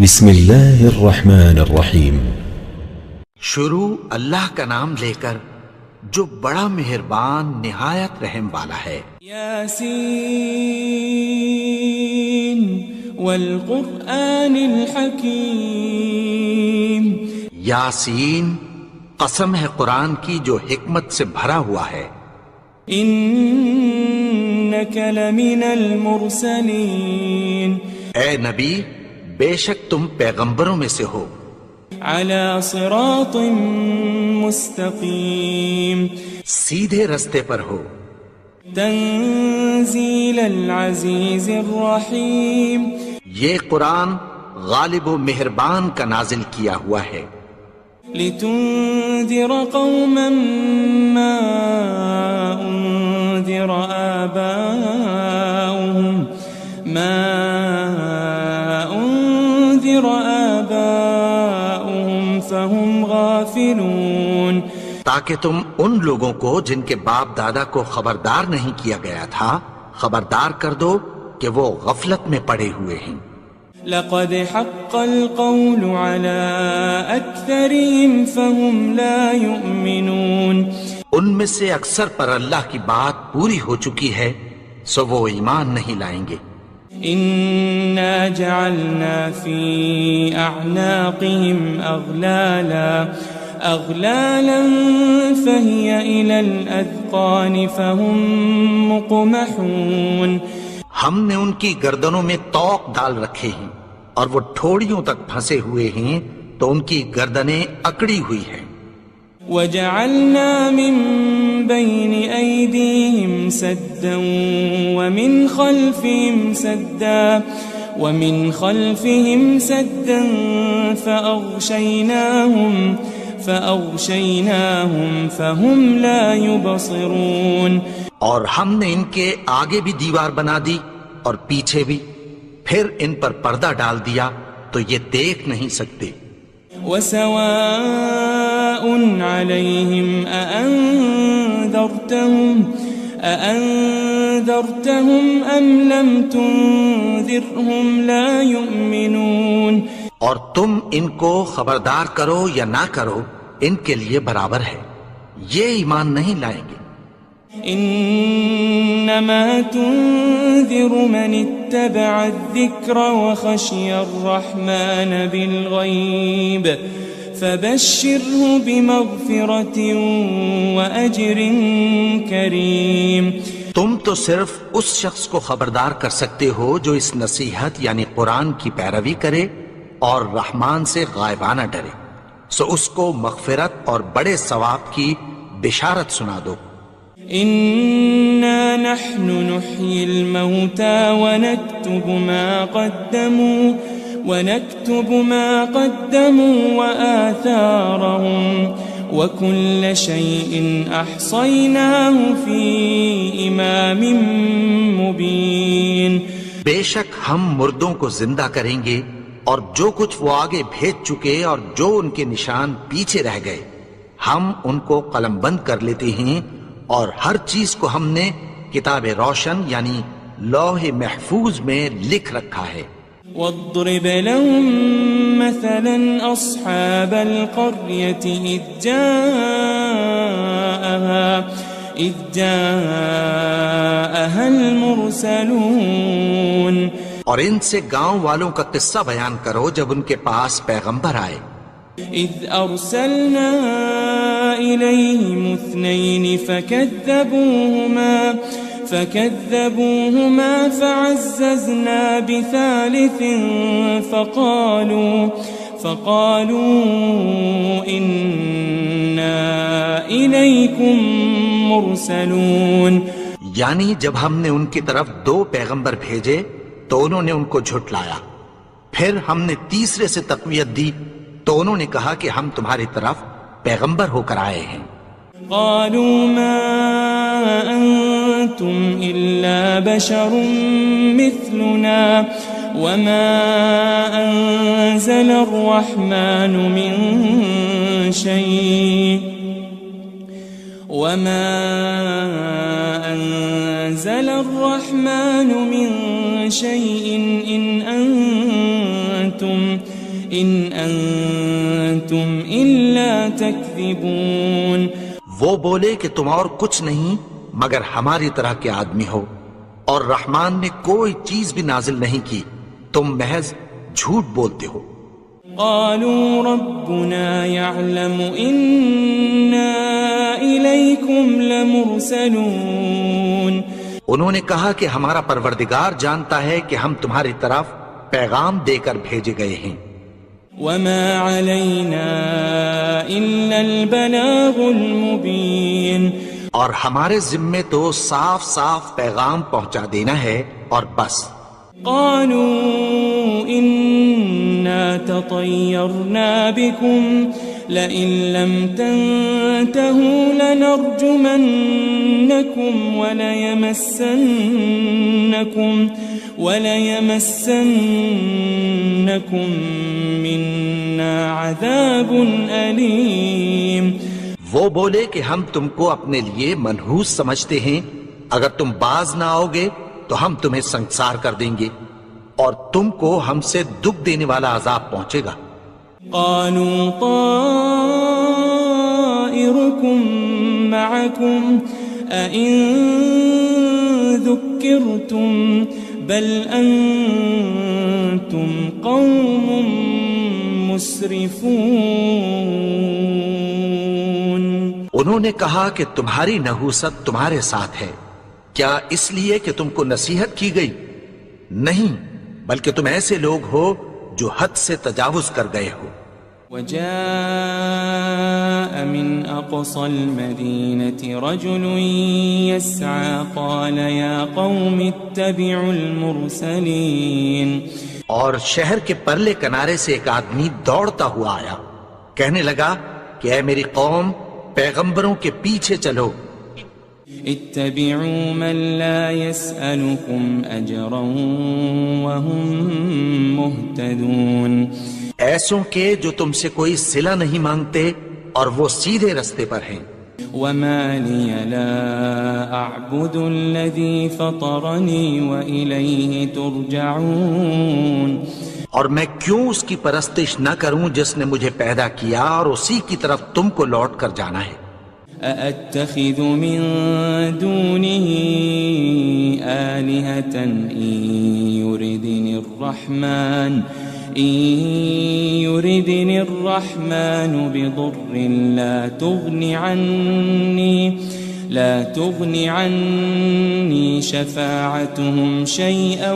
بسم اللہ الرحمن الرحیم۔ شروع اللہ کا نام لے کر جو بڑا مہربان نہایت رحم والا ہے۔ یاسین والقرآن الحکیم۔ یاسین، قسم ہے قرآن کی جو حکمت سے بھرا ہوا ہے۔ انک لمن المرسلین۔ اے نبی، بے شک تم پیغمبروں میں سے ہو۔ علی صراط مستقیم۔ سیدھے رستے پر ہو۔ تنزیل العزیز الرحیم۔ یہ قرآن غالب و مہربان کا نازل کیا ہوا ہے۔ لتنذر قوما ما انذر آباؤهم فهم غافلون۔ تاکہ تم ان لوگوں کو جن کے باپ دادا کو خبردار نہیں کیا گیا تھا خبردار کر دو کہ وہ غفلت میں پڑے ہوئے ہیں۔ لقد حق القول على أكثرهم فهم لا يؤمنون۔ ان میں سے اکثر پر اللہ کی بات پوری ہو چکی ہے سو وہ ایمان نہیں لائیں گے۔ إنا جعلنا في أعناقهم أغلالا فهي إلى الأذقان فهم مقمحون۔ ہم نے ان کی گردنوں میں طوق ڈال رکھے ہیں اور وہ ٹھوڑیوں تک پھنسے ہوئے ہیں تو ان کی گردنیں اکڑی ہوئی ہیں۔ وجعلنا من بين أيديهم سدا ومن خلفهم سدا فأغشيناهم فهم لا يبصرون۔ اور ہم نے ان کے آگے بھی دیوار بنا دی اور پیچھے بھی، پھر ان پر پردہ ڈال دیا تو یہ دیکھ نہیں سکتے۔ وسواء عليهم أأنذرتهم أم لم تنذرهم لا يؤمنون۔ اور تم ان کو خبردار کرو یا نہ کرو ان کے لیے برابر ہے، یہ ایمان نہیں لائیں گے۔ انما تنذر من اتبع الذکر وخشی الرحمن بالغیب فبشره بمغفرة وأجر کریم۔ تم تو صرف اس شخص کو خبردار کر سکتے ہو جو اس نصیحت یعنی قرآن کی پیروی کرے اور رحمان سے غائبانہ ڈرے، سو اس کو مغفرت اور بڑے ثواب کی بشارت سنا دو۔ إنا نحن نحيي الموتى ونكتب ما قدموا وآثارهم وكل شيء أحصيناه في إمام مبين۔ بے شک ہم مردوں کو زندہ کریں گے اور جو کچھ وہ آگے بھیج چکے اور جو ان کے نشان پیچھے رہ گئے ہم ان کو قلم بند کر لیتے ہیں، اور ہر چیز کو ہم نے کتاب روشن یعنی لوح محفوظ میں لکھ رکھا ہے۔ واضرب لهم مثلا أصحاب القرية إذ جاءها المرسلون۔ اور ان سے گاؤں والوں کا قصہ بیان کرو جب ان کے پاس پیغمبر آئے۔ إذ أرسلنا إليهم 2 فكذبوهما فعززنا بثالث فقالوا إنا إليكم مرسلون۔ یعنی جب ہم نے ان کی طرف 2 پیغمبر بھیجے تو انہوں نے ان کو جھٹلایا، پھر ہم نے تیسرے سے تقویت دی تو انہوں نے کہا کہ ہم تمہاری طرف پیغمبر ہو کر آئے ہیں۔ قالوا ما أنتم إلا بشر مثلنا وما أنزل الرحمن من شيء إن أنتم أنتم إلا تكذبون. وہ بولے کہ تم اور کچھ نہیں مگر ہماری طرح کے آدمی ہو، اور رحمان نے کوئی چیز بھی نازل نہیں کی، تم محض جھوٹ بولتے ہو. قالوا ربنا يعلم إنا إليكم لمرسلون. انہوں نے کہا کہ ہمارا پروردگار جانتا ہے کہ ہم تمہاری طرف پیغام دے کر بھیجے گئے ہیں. وما علينا إلا البلاغ المبين. اور ہمارے ذمے تو صاف صاف پیغام پہنچا دینا ہے اور بس. قالوا إنا تطيرنا بكم لئن لم تنتهوا لنرجمنكم وليمسنكم منا عذاب أليم. وہ بولے کہ ہم تم کو اپنے لیے منحوس سمجھتے ہیں، اگر تم باز نہ آؤ گے تو ہم تمہیں سنسار کر دیں گے اور تم کو ہم سے دکھ دینے والا عذاب پہنچے گا. قالوا طائركم معكم أئن ذكرتم بل أنتم قوم مسرفون. انہوں نے کہا کہ تمہاری نحوست تمہارے ساتھ ہے، کیا اس لیے کہ تم کو نصیحت کی گئی؟ نہیں، بلکہ تم ایسے لوگ ہو جو حد سے تجاوز کر گئے ہو. وجاء من أقصى المدينة رجل يسعى قال يا قوم اتبعوا المرسلين. اور شہر کے پرلے کنارے سے ایک آدمی دوڑتا ہوا آیا، کہنے لگا کہ اے میری قوم، پیغمبروں کے پیچھے چلو. اتبعوا من لا يسألكم أجرا وهم مهتدون. ایسوں کے جو تم سے کوئی صلہ نہیں مانگتے اور وہ سیدھے رستے پر ہیں. وما لي لا أعبد الذي فطرني وإليه ترجعون. اور میں کیوں اس کی پرستش نہ کروں جس نے مجھے پیدا کیا اور اسی کی طرف تم کو لوٹ کر جانا ہے. أأتخذ من دونه آلهة إن يردني الرحمن بضر لا تغن عني شفاعتهم شيئا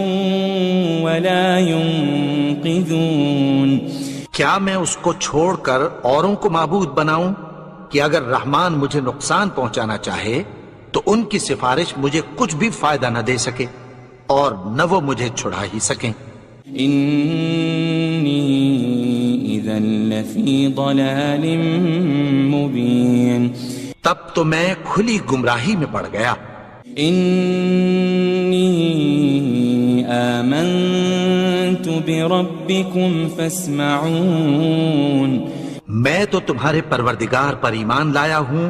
ولا ينقذون. کیا میں اس کو چھوڑ کر اوروں کو معبود بناؤں کہ اگر رحمان مجھے نقصان پہنچانا چاہے تو ان کی سفارش مجھے کچھ بھی فائدہ نہ دے سکے اور نہ وہ مجھے چھڑا ہی سکیں. إني إذا لفي ضلال مبين. تب تو میں کھلی گمراہی میں پڑ گیا. إني آمنت بربكم فاسمعون. میں تو تمہارے پروردگار پر ایمان لایا ہوں،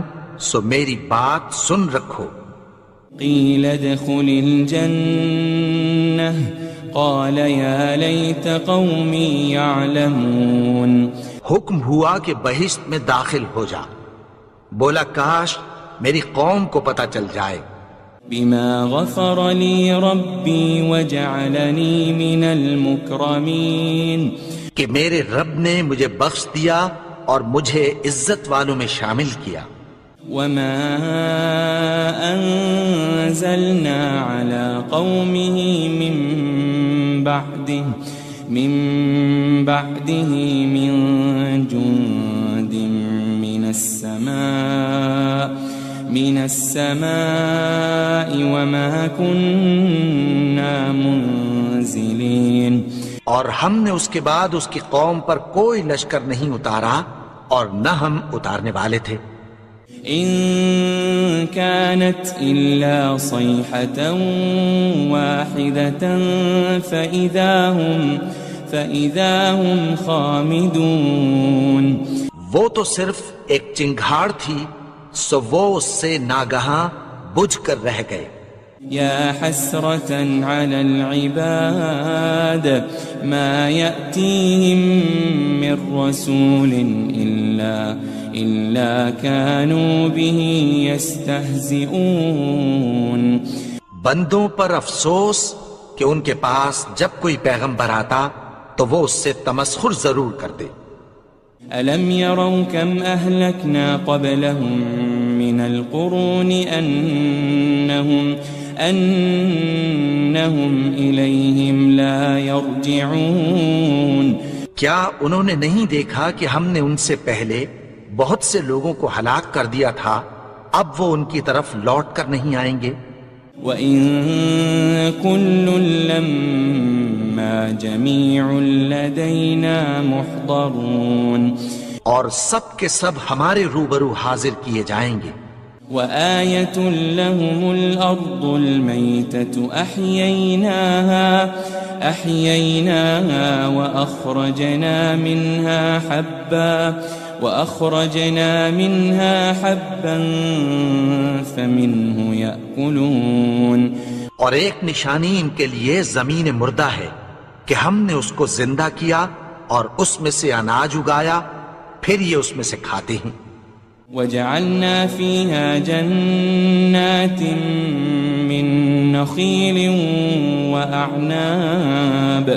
سو میری بات سن رکھو. قيل ادخل الجنة قال يا ليت قومي يعلمون. حکم ہوا کہ بہشت میں داخل ہو جا. بولا کاش میری قوم کو پتہ چل جائے. بما غفر لي ربي وجعلني من المكرمين. کہ میرے رب نے مجھے بخش دیا اور مجھے عزت والوں میں شامل کیا. وما أنزلنا على قومه من بعده من جند من السماء وما كنا منزلين. اور ہم نے اس کے بعد اس کی قوم پر کوئی لشکر نہیں اتارا اور نہ ہم اتارنے والے تھے. إن كانت إلا صيحة واحدة فإذا هم خامدون. وہ تو صرف ایک چنگھاڑ تھی، سو وہ اس سے ناگہاں بجھ کر رہ گئے. يا حسرة على العباد ما يأتيهم من رسول إلا كانوا به يستهزئون. بندوں پر افسوس کہ ان کے پاس جب کوئی پیغمبر آتا تو وہ اس سے تمسخر ضرور کرتے. ألم يروا كم أهلكنا قبلهم من القرون أنهم إليهم لا يرجعون. کیا انہوں نے نہیں دیکھا کہ ہم نے ان سے پہلے بہت سے لوگوں کو ہلاک کر دیا تھا، اب وہ ان کی طرف لوٹ کر نہیں آئیں گے. وَإِن كُلٌّ لَمَّا جَمِيعٌ لَدَيْنَا مُحْضَرُونَ. اور سب کے سب ہمارے روبرو حاضر کیے جائیں گے. وَآيَةٌ لَهُمُ الْأَرْضُ الْمَيْتَةُ أَحْيَيْنَاهَا وَأَخْرَجْنَا مِنْهَا حَبًّا فَمِنْهُ يَأْكُلُونَ. اور ایک نشانی ان کے لیے زمین مردہ ہے کہ ہم نے اس کو زندہ کیا اور اس میں سے اناج اگایا، پھر یہ اس میں سے کھاتے ہیں. وَجَعَلْنَا فِيهَا جَنَّاتٍ مِّن نَخِيلٍ وَأَعْنَابٍ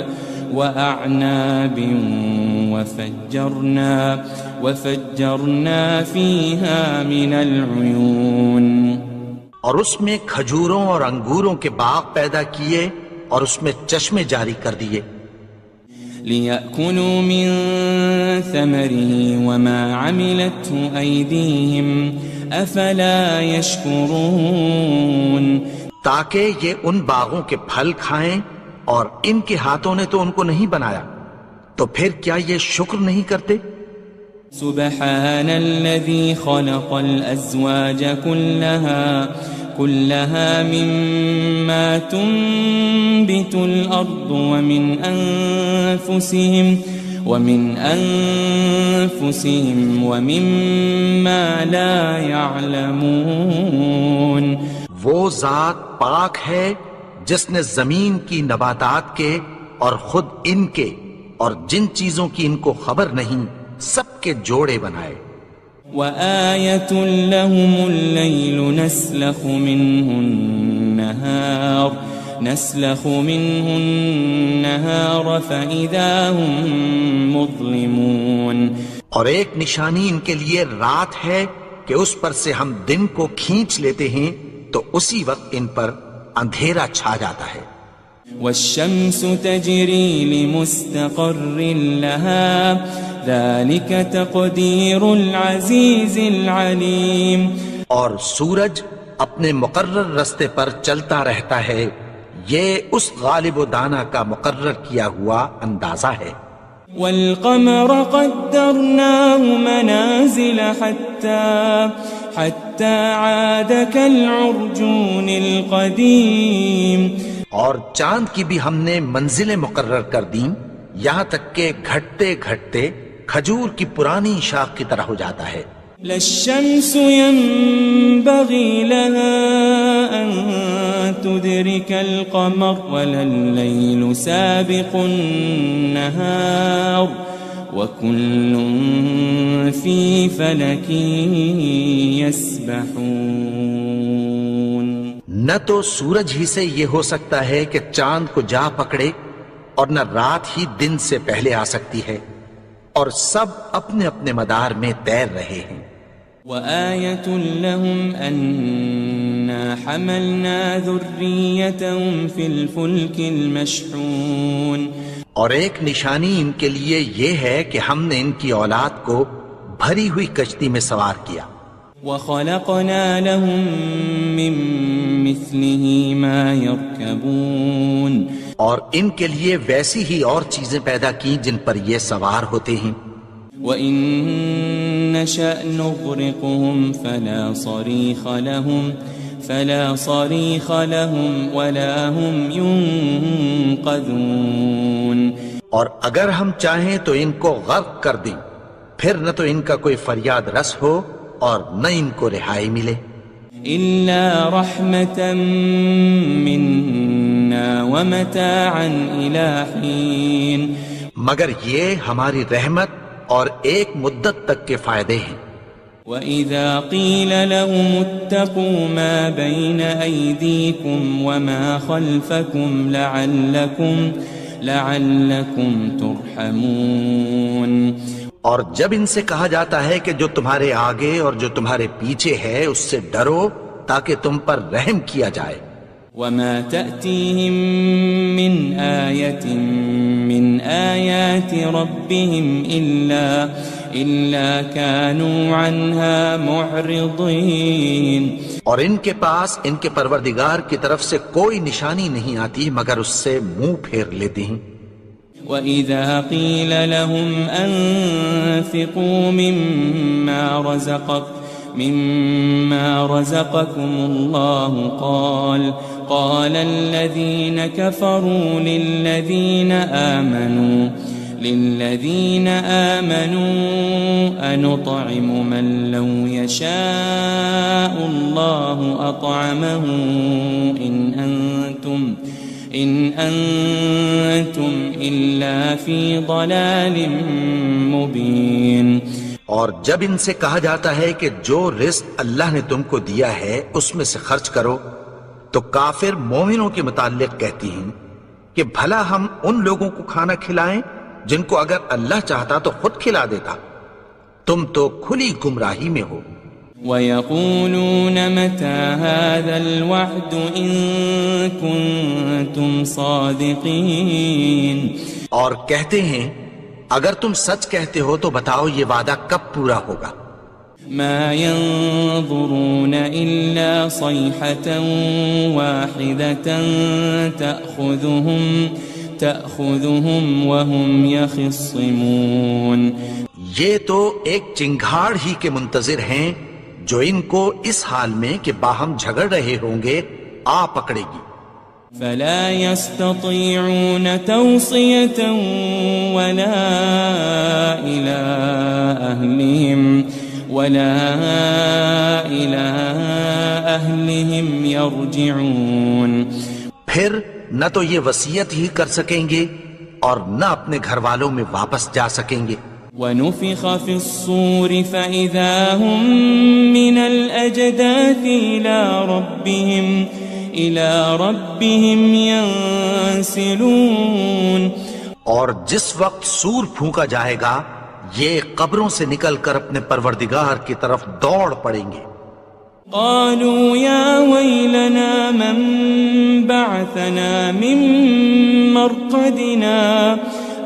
وَفَجَّرْنَا فِيهَا مِنَ الْعُيُونِ. اور اس میں کھجوروں اور انگوروں کے باغ پیدا کیے اور اس میں چشمے جاری کر دیے. لِيَأْكُلُوا مِن ثَمَرِهِ وَمَا عَمِلَتْهُ أَيْدِيهِمْ أَفَلَا يَشْكُرُونَ. تاکہ یہ ان باغوں کے پھل کھائیں اور ان کے ہاتھوں نے تو ان کو نہیں بنایا، تو پھر کیا یہ شکر نہیں کرتے؟ سبحان الذي خلق الأزواج كلها مما تنبت الأرض ومن أنفسهم ومما لا يعلمون. وہ ذات پاک ہے جس نے زمین کی نباتات کے اور خود ان کے اور جن چیزوں کی ان کو خبر نہیں سب کے جوڑے بنائے. وَآيَةٌ لَهُمُ اللَّيْلُ نَسْلَخُ مِنْهُ النَّهَارَ فَإِذَا هُمْ مُظْلِمُونَ. اور ایک نشانی ان کے لیے رات ہے کہ اس پر سے ہم دن کو کھینچ لیتے ہیں تو اسی وقت ان پر اندھیرا چھا جاتا ہے. وَالشَّمْسُ تَجْرِي لِمُسْتَقَرٍّ لَهَا ذَلِكَ تَقْدِيرُ الْعَزِيزِ الْعَلِيمِ. اور سورج اپنے مقرر رستے پر چلتا رہتا ہے، یہ اس غالب و دانا کا مقرر کیا ہوا اندازہ ہے. وَالْقَمَرَ قَدَّرْنَاهُ مَنَازِلَ حَتَّى عَادَ كَالْعُرْجُونِ الْقَدِيمِ. اور چاند کی بھی ہم نے منزلیں مقرر کر دیں، یہاں تک کہ گھٹتے گھٹتے کھجور کی پرانی شاخ کی طرح ہو جاتا ہے. لَلشَّمْسُ يَنبَغِي لَهَا أَن تُدْرِكَ الْقَمَرَ وَلَا اللَّيْلُ سَابِقُ النَّهَارِ وَكُلٌّ فِي فَلَكٍ يَسْبَحُونَ. نہ تو سورج ہی سے یہ ہو سکتا ہے کہ چاند کو جا پکڑے، اور نہ رات ہی دن سے پہلے آ سکتی ہے، اور سب اپنے اپنے مدار میں تیر رہے ہیں. وَآيَةٌ لَهُمْ أَنَّا حَمَلْنَا ذُرِّيَّتَهُمْ فِي الْفُلْكِ الْمَشْحُونِ. اور ایک نشانی ان کے لیے یہ ہے کہ ہم نے ان کی اولاد کو بھری ہوئی کشتی میں سوار کیا. وَخَلَقْنَا لَهُم مِّن مِّثْلِهِ مَا يَرْكَبُونَ. اور ان کے لیے ویسی ہی اور چیزیں پیدا کی جن پر یہ سوار ہوتے ہیں. وَإِن نَّشَأْ نُغْرِقْهُمْ فَلَا صَرِيخَ لَهُمْ وَلَا هُمْ يُنقَذُونَ. اور اگر ہم چاہیں تو ان کو غرق کر دیں، پھر نہ تو ان کا کوئی فریاد رس ہو اور نہ ان کو رہائی ملے. إلا رحمة منا ومتاعا إلى حين مگر یہ ہماری رحمت اور ایک مدت تک کے فائدے ہیں. وَإِذَا قِيلَ لَهُمُ اتَّقُوا مَا بَيْنَ أَيْدِيكُمْ وَمَا خَلْفَكُمْ لَعَلَّكُمْ تُرْحَمُونَ. اور جب ان سے کہا جاتا ہے کہ جو تمہارے آگے اور جو تمہارے پیچھے ہے اس سے ڈرو تاکہ تم پر رحم کیا جائے. وَمَا تَأْتِيهِم مِّنْ آيَةٍ مِّنْ آيَاتِ رَبِّهِمْ إِلَّا كَانُوا عَنْهَا مُعْرِضِينَ. اور ان کے پاس ان کے پروردگار کی طرف سے کوئی نشانی نہیں آتی مگر اس سے منہ پھیر لیتے ہیں. وَإِذَا قِيلَ لَهُمْ أَنفِقُوا مِمَّا رَزَقَكُمُ اللَّهُ قَالَ الَّذِينَ كَفَرُوا لِلَّذِينَ آمَنُوا أَنُطْعِمُ مَن لَّوْ يَشَاءُ اللَّهُ أَطْعَمَهُ إِنْ أَنْتُمْ إِلَّا فِي ضَلَالٍ مُبِينٍ. اور جب ان سے کہا جاتا ہے کہ جو رزق اللہ نے تم کو دیا ہے اس میں سے خرچ کرو تو کافر مومنوں کے متعلق کہتی ہیں کہ بھلا ہم ان لوگوں کو کھانا کھلائیں جن کو اگر اللہ چاہتا تو خود کھلا دیتا. تم تو کھلی گمراہی میں ہو. وَيَقُولُونَ مَتَى هَذَا الْوَعْدُ إِن كُنتُمْ صَادِقِينَ. اور کہتے ہیں اگر تم سچ کہتے ہو تو بتاؤ یہ وعدہ کب پورا ہوگا. مَا يَنظُرُونَ إِلَّا صَيْحَةً وَاحِدَةً تَأْخُذُهُمْ وَهُمْ يَخِصِّمُونَ. یہ تو ایک چنگھاڑ ہی کے منتظر ہیں جو ان کو اس حال میں کہ باہم جھگڑ رہے ہوں گے آ پکڑے گی. فلا يستطيعون توصية ولا إلى أهلهم يرجعون. پھر نہ تو یہ وصیت ہی کر سکیں گے اور نہ اپنے گھر والوں میں واپس جا سکیں گے. وَنُفِخَ فِي الصُّورِ فَإِذَا هُم مِّنَ الْأَجْدَاثِ إِلَى رَبِّهِمْ يَنسِلُونَ. اور جس وقت سور پھونکا جائے گا یہ قبروں سے نکل کر اپنے پروردگار کی طرف دوڑ پڑیں گے. قالوا يا ويلنا من بعثنا من مرقدنا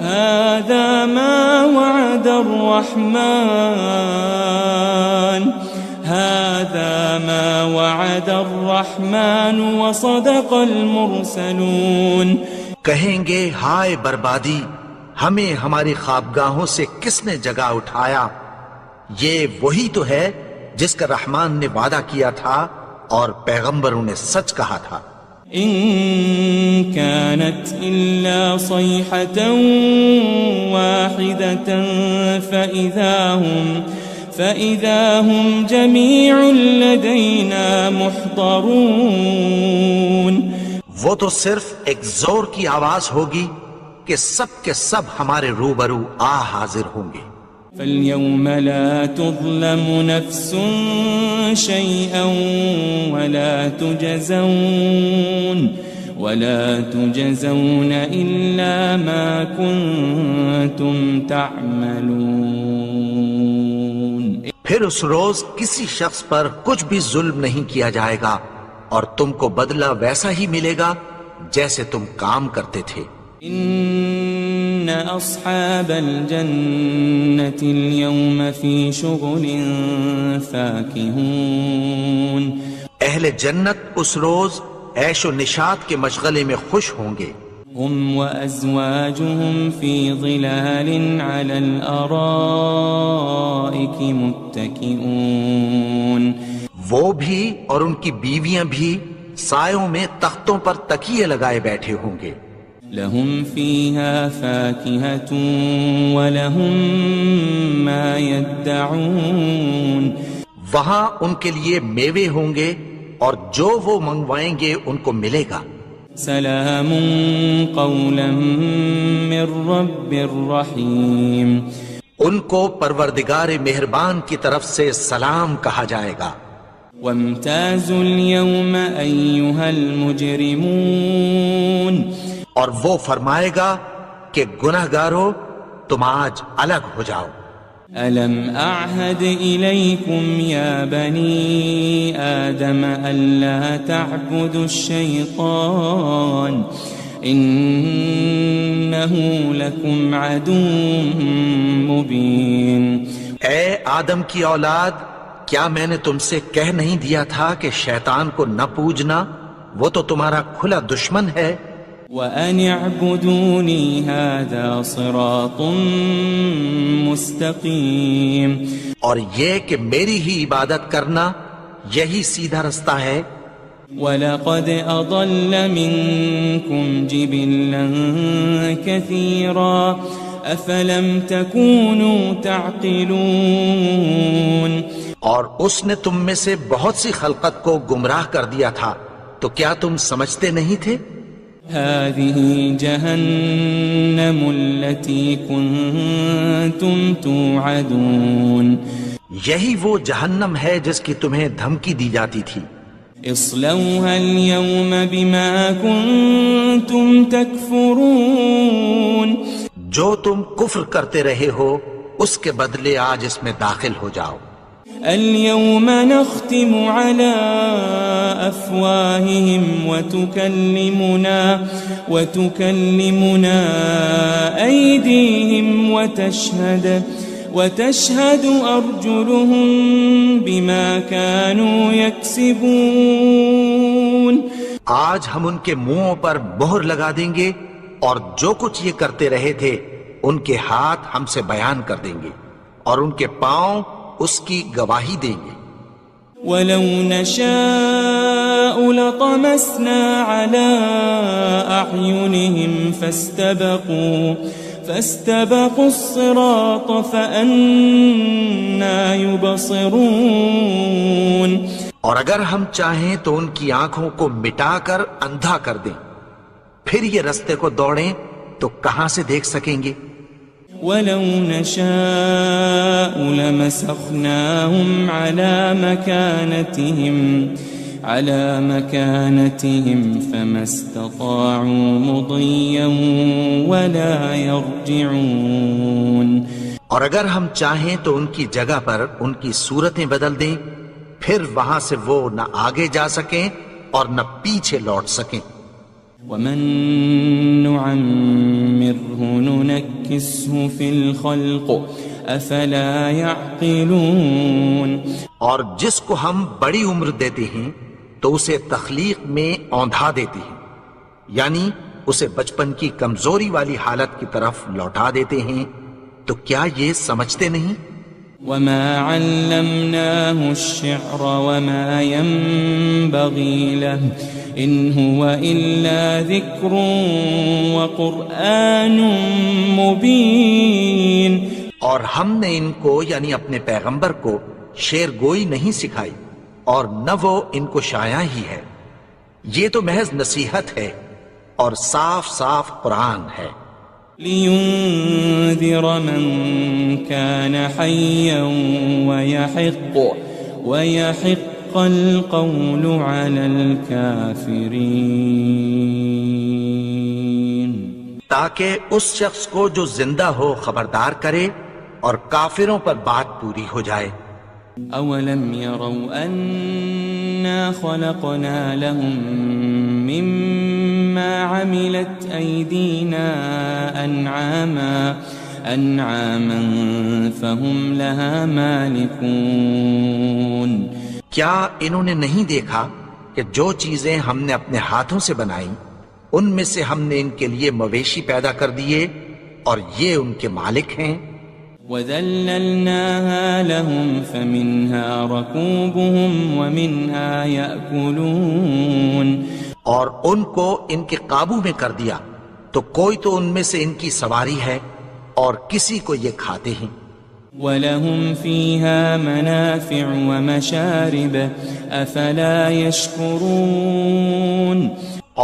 هذا ما وعد الرحمن وصدق المرسلون. کہیں گے ہائے بربادی ہمیں ہماری خوابگاہوں سے کس نے جگا اٹھایا. یہ وہی تو ہے جس کا رحمان نے وعدہ کیا تھا اور پیغمبروں نے سچ کہا تھا. ان كانت الا صيحة واحدة فإذا هم جميع لدينا محضرون. وہ تو صرف ایک زور کی آواز ہوگی کہ سب کے سب ہمارے روبرو حاضر ہوں گے. فاليوم لا تظلم نفس شيئا ولا تجزون إلا ما كنتم تعملون. پھر اس روز کسی شخص پر کچھ بھی ظلم نہیں کیا جائے گا اور تم کو بدلہ ویسا ہی ملے گا جیسے تم کام کرتے تھے. ان اصحاب الجنة اليوم في شغل فاكهون. اہل جنت اس روز عیش و نشاط کے مشغلے میں خوش ہوں گے. هم وازواجهم في ظلال على الارائك متكئون. وہ بھی اور ان کی بیویاں بھی سایوں میں تختوں پر تکیے لگائے بیٹھے ہوں گے. لهم فيها فاكهة ولهم ما يدعون. وہاں ان کے لیے میوے ہوں گے اور جو وہ منگوائیں گے ان کو ملے گا۔ سلام قولا من رب الرحیم، ان کو پروردگار مہربان کی طرف سے سلام کہا جائے گا۔ وامتازوا اليوم ایھا المجرمون، اور وہ فرمائے گا کہ گنہگارو تم آج الگ ہو جاؤ۔ ألم أعهد إليكم يا بني آدم ألا تعبدوا الشيطان إنه لكم عدو مبين۔ اے آدم کی اولاد، کیا میں نے تم سے کہہ نہیں دیا تھا کہ شیطان کو نہ پوجنا، وہ تو تمہارا کھلا دشمن ہے۔ وَأَنِ اعْبُدُونِي هَذَا صِرَاطٌ مُسْتَقِيمٌ، اور یہ کہ میری ہی عبادت کرنا یہی سیدھا رستہ ہے۔ وَلَقَدْ أَضَلَّ مِنكُمْ جِبِلًّا كَثِيرًا أَفَلَمْ تَكُونُوا تَعْقِلُونَ، اور اس نے تم میں سے بہت سی خلقت کو گمراہ کر دیا تھا، تو کیا تم سمجھتے نہیں تھے؟ هذه جهنم التي كنتم توعدون، یہی وہ جہنم ہے جس کی تمہیں دھمکی دی جاتی تھی۔ اصلوها اليوم بما كنتم تكفرون، جو تم کفر کرتے رہے ہو اس کے بدلے آج اس میں داخل ہو جاؤ۔ اليوم نختم على أفواههم وتكلمنا أيديهم وتشهد أرجلهم بما كانوا يكسبون، آج ہم ان کے منہوں پر مہر لگا دیں گے اور جو کچھ یہ کرتے رہے تھے ان کے ہاتھ ہم سے بیان کر دیں گے اور ان کے پاؤں اس کی گواہی دیں گے۔ وَلَوْ نَشَاءُ لَطَمَسْنَا عَلَىٰ أَعْيُنِهِمْ فَاسْتَبَقُوا الصِّرَاطَ فَأَنَّىٰ يُبْصِرُونَ، اور اگر ہم چاہیں تو ان کی آنکھوں کو مٹا کر اندھا کر دیں، پھر یہ رستے کو دوڑیں تو کہاں سے دیکھ سکیں گے؟ وَلَوْ نَشَاءُ لَمَسَخْنَاهُمْ عَلَى مَكَانَتِهِمْ فَمَا اسْتَطَاعُوا مُضِيًّا وَلَا يَرْجِعُونَ، اور اگر ہم چاہیں تو ان کی جگہ پر ان کی صورتیں بدل دیں، پھر وہاں سے وہ نہ آگے جا سکیں اور نہ پیچھے لوٹ سکیں۔ وَمَن نُعَمِّرْهُ نُنَكِّسْهُ فِي الْخَلْقِ أَفَلَا يَعْقِلُونَ، اور جس کو ہم بڑی عمر دیتے ہیں تو اسے تخلیق میں اوندھا دیتے ہیں، یعنی اسے بچپن کی کمزوری والی حالت کی طرف لوٹا دیتے ہیں، تو کیا یہ سمجھتے نہیں؟ وَمَا عَلَّمْنَاهُ الشِّعْرَ وَمَا يَنبَغِي لَهُ إِنْ هُوَ إِلَّا ذِكْرٌ وَقُرْآنٌ مُبِينٌ، اور ہم نے ان کو یعنی اپنے پیغمبر کو شعر گوئی نہیں سکھائی اور نہ وہ ان کو شایع ہی ہے، یہ تو محض نصیحت ہے اور صاف صاف قرآن ہے۔ لِيُنذِرَ مَن كَانَ حَيًّا وَيَحِقَّ الْقَوْلُ عَلَى الْكَافِرِينَ، تاکہ اس شخص کو جو زندہ ہو خبردار کرے اور کافروں پر بات پوری ہو جائے۔ أَوَلَمْ يَرَوْا أَنَّا خَلَقْنَا لَهُم مِّمَّا عَمِلَتْ أَيْدِينَا أَنْعَامًا فَهُمْ لَهَا مَالِكُونَ، کیا انہوں نے نہیں دیکھا کہ جو چیزیں ہم نے اپنے ہاتھوں سے بنائیں ان میں سے ہم نے ان کے لیے مویشی پیدا کر دیے اور یہ ان کے مالک ہیں۔ وَذَلَّلْنَاهَا لَهُمْ فَمِنْهَا رَكُوبُهُمْ وَمِنْهَا يَأْكُلُونَ، اور ان کو ان کے قابو میں کر دیا تو کوئی تو ان میں سے ان کی سواری ہے اور کسی کو یہ کھاتے ہیں۔ وَلَهُمْ فِيهَا مَنَافِعُ وَمَشَارِبُ أَفَلَا يَشْكُرُونَ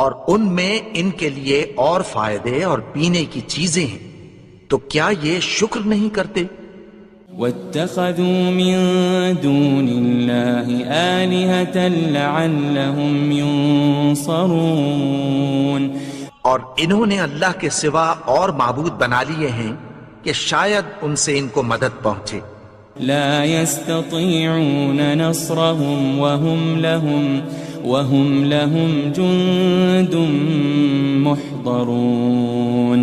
اور ان میں ان کے لیے اور فائدے اور پینے کی چیزیں ہیں، تو کیا یہ شکر نہیں کرتے؟ وَاتَّخَذُوا مِن دُونِ اللَّهِ آلِهَةً لَعَلَّهُمْ يُنصَرُونَ اور انہوں نے اللہ کے سوا اور معبود بنا لیے ہیں کہ شاید ان سے ان کو مدد پہنچے۔ لا يستطيعون نصرهم وهم لهم جند محضرون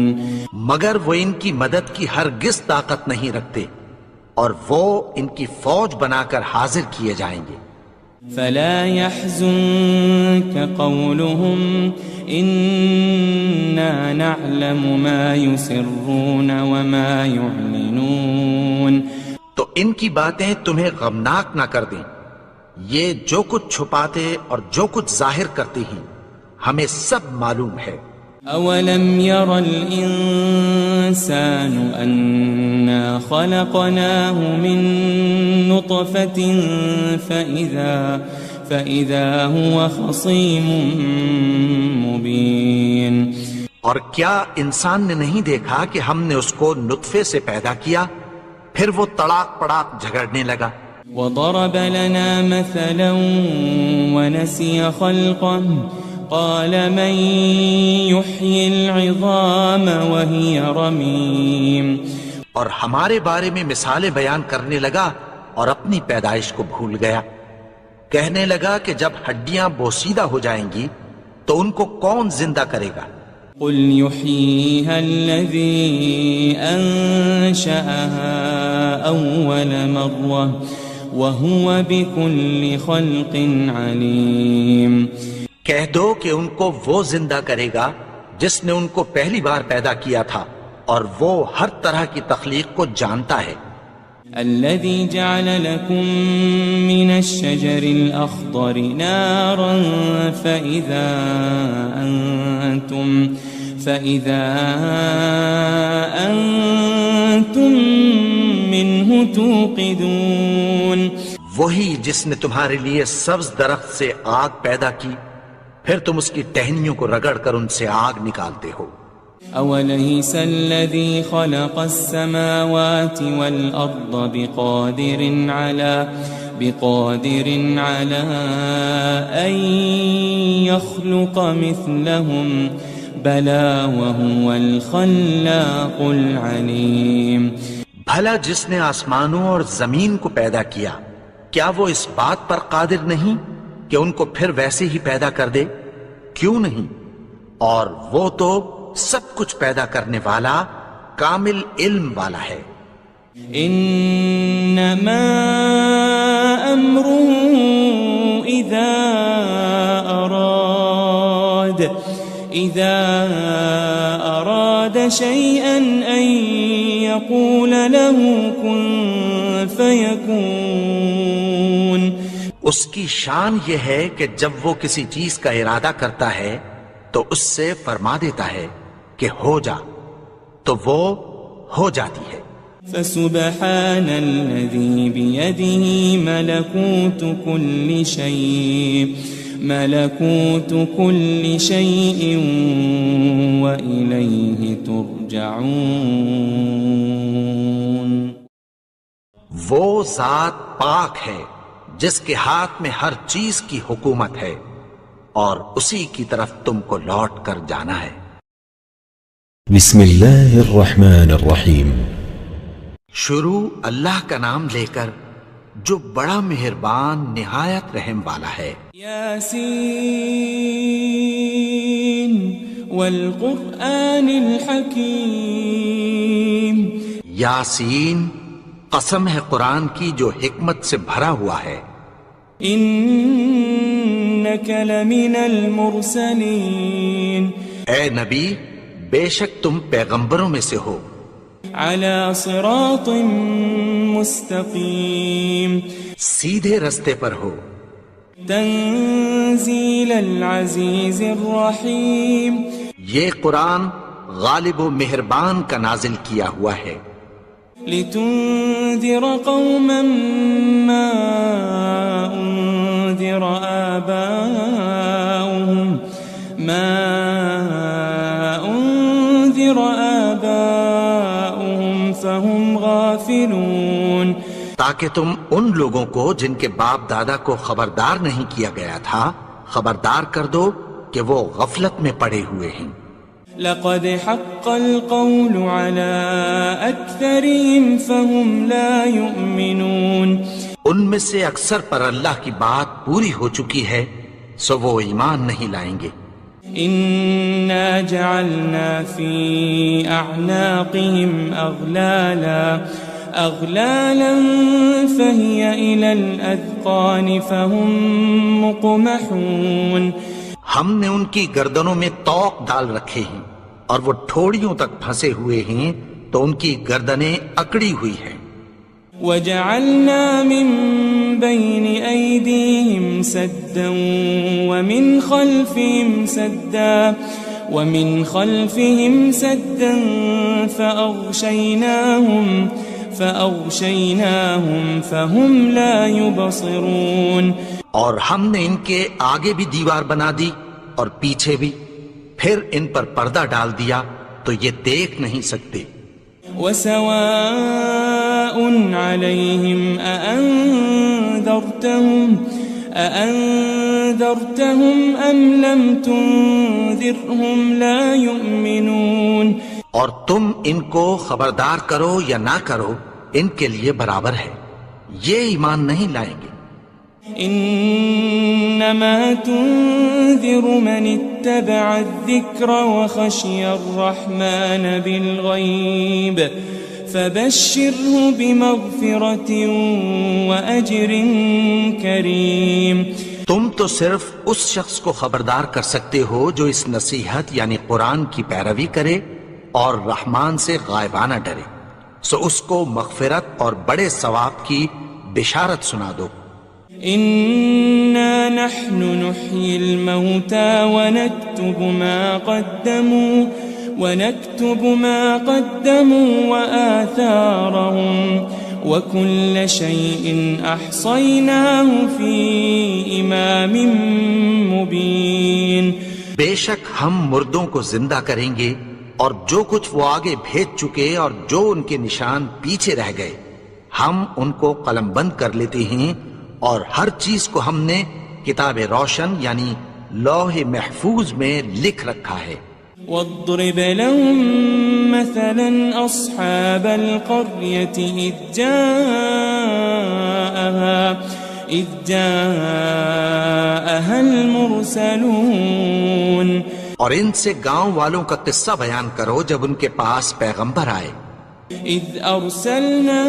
مگر وہ ان کی مدد کی ہرگز طاقت نہیں رکھتے، اور وہ ان کی فوج بنا کر حاضر کیے جائیں گے۔ فلا يحزنك قولهم إنا نعلم ما يسرون وما يعلنون تو ان کی باتیں تمہیں غمناک نہ کر دیں، یہ جو کچھ چھپاتے اور جو کچھ ظاہر کرتے ہیں ہمیں سب معلوم ہے۔ أولم ير الإنسان أنا خلقناه من نطفة فإذا هو خصيم مبين اور کیا انسان نے نہیں دیکھا کہ ہم نے اس کو نطفے سے پیدا کیا، پھر وہ تڑاک پڑاک جھگڑنے لگا۔ وضرب لنا مثلا ونسي خلقه قال من يحيي العظام وهي رميم اور ہمارے بارے میں مثالیں بیان کرنے لگا اور اپنی پیدائش کو بھول گیا، کہنے لگا کہ جب ہڈیاں بوسیدہ ہو جائیں گی تو ان کو کون زندہ کرے گا؟ قل يحييها الذي أنشأها أول مرة وهو بكل خلق عليم کہہ دو کہ ان کو وہ زندہ کرے گا جس نے ان کو پہلی بار پیدا کیا تھا، اور وہ ہر طرح کی تخلیق کو جانتا ہے۔ الذي جعل لكم من الشجر الأخضر نارا فإذا أنتم منه توقدون وہی جس نے تمہارے لیے سبز درخت سے آگ پیدا کی، پھر تم اس کی ٹہنیوں کو رگڑ کر ان سے آگ نکالتے ہو۔ أوليس الذي خلق السماوات والأرض بقادر على أن يخلق مثلهم بلى وهو الخلاق العليم بھلا جس نے آسمانوں اور زمین کو پیدا کیا، کیا وہ اس بات پر قادر نہیں کہ ان کو پھر ویسے ہی پیدا کر دے؟ کیوں نہیں؟ اور وہ تو سب کچھ پیدا کرنے والا، کامل علم والا ہے۔ انما امره اذا اراد شيئا ان يقول له كن فيكون اس کی شان یہ ہے کہ جب وہ کسی چیز کا ارادہ کرتا ہے تو اس سے فرما دیتا ہے کہ ہو جا، تو وہ ہو جاتی ہے۔ فسبحان الذي بيده ملكوت كل شيء وإليه ترجعون وہ ذات پاک ہے جس کے ہاتھ میں ہر چیز کی حکومت ہے، اور اسی کی طرف تم کو لوٹ کر جانا ہے۔ بسم اللہ الرحمن الرحیم۔ شروع اللہ کا نام لے کر جو بڑا مہربان نہایت رحم والا ہے۔ یاسین والقرآن الحکیم۔ یاسین، قسم ہے قرآن کی جو حکمت سے بھرا ہوا ہے۔ انک لمن المرسلین۔ اے نبی، بے شک تم پیغمبروں میں سے ہو۔ علی صراط مستقیم۔ سیدھے رستے پر ہو۔ تنزیل العزیز الرحیم۔ یہ قرآن غالب و مہربان کا نازل کیا ہوا ہے۔ لتنذر قوما ما أنذر آباؤهم فهم غافلون، تاکہ تم ان لوگوں کو جن کے باپ دادا کو خبردار نہیں کیا گیا تھا خبردار کر دو کہ وہ غفلت میں پڑے ہوئے ہیں۔ لقد حق القول على أكثرهم فهم لا يؤمنون، ان میں سے اکثر پر اللہ کی بات پوری ہو چکی ہے سو وہ ایمان نہیں لائیں گے۔ إنا جعلنا في أعناقهم أغلالا فهي إلى الأذقان فهم مقمحون، ہم نے ان کی گردنوں میں طوق ڈال رکھے ہیں اور وہ ٹھوڑیوں تک پھنسے ہوئے ہیں تو ان کی گردنیں اکڑی ہوئی ہیں۔ وجعلنا من بين أيديهم سدا ومن خلفهم سدا فأغشيناهم فهم لا يبصرون، اور ہم نے ان کے آگے بھی دیوار بنا دی اور پیچھے بھی، پھر ان پر پردہ ڈال دیا تو یہ دیکھ نہیں سکتے۔ وسواء عليهم أأنذرتهم أم لم تنذرهم لا يؤمنون، اور تم ان کو خبردار کرو یا نہ کرو ان کے لیے برابر ہے، یہ ایمان نہیں لائیں گے۔ انما تنذر من اتبع الذکر وخشی الرحمن بالغیب فبشره بمغفرة واجر کریم، تم تو صرف اس شخص کو خبردار کر سکتے ہو جو اس نصیحت یعنی قرآن کی پیروی کرے اور رحمان سے غائبانہ ڈرے، سو اس کو مغفرت اور بڑے ثواب کی بشارت سنا دو۔ إنا نحن نحيي الموتى ونكتب ما قدموا وآثارهم وكل شيء أحصيناه في إمام مبين، بے شک ہم مردوں کو زندہ کریں گے اور جو کچھ وہ آگے بھیج چکے اور جو ان کے نشان پیچھے رہ گئے ہم ان کو قلم بند کر لیتے ہیں، اور ہر چیز کو ہم نے کتاب روشن یعنی لوح محفوظ میں لکھ رکھا ہے۔ واضرب لهم مثلا أصحاب القرية إذ جاءها المرسلون، اور ان سے گاؤں والوں کا قصہ بیان کرو جب ان کے پاس پیغمبر آئے۔ إذ أرسلنا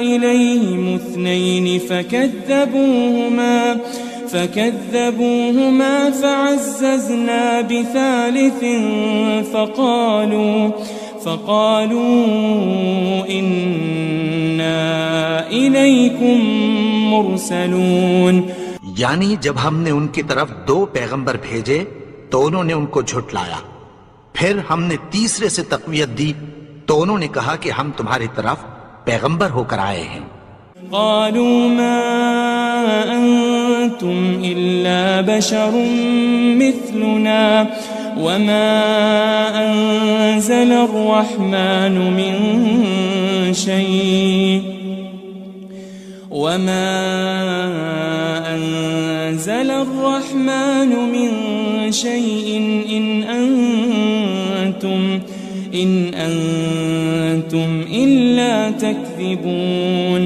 إليهم 2 فكذبوهما فعززنا بثالث فقالوا إنا إليكم مرسلون، یعنی جب ہم نے ان کی طرف 2 پیغمبر بھیجے تو انہوں نے ان کو جھٹلایا، پھر ہم نے تیسرے سے تقویت دی تو انہوں نے کہا کہ ہم تمہاری طرف پیغمبر ہو کر آئے ہیں۔ قالوا ما أنتم إلا بشر مثلنا وما أنزل الرحمن من شيء إن أنتم إلا تكذبون،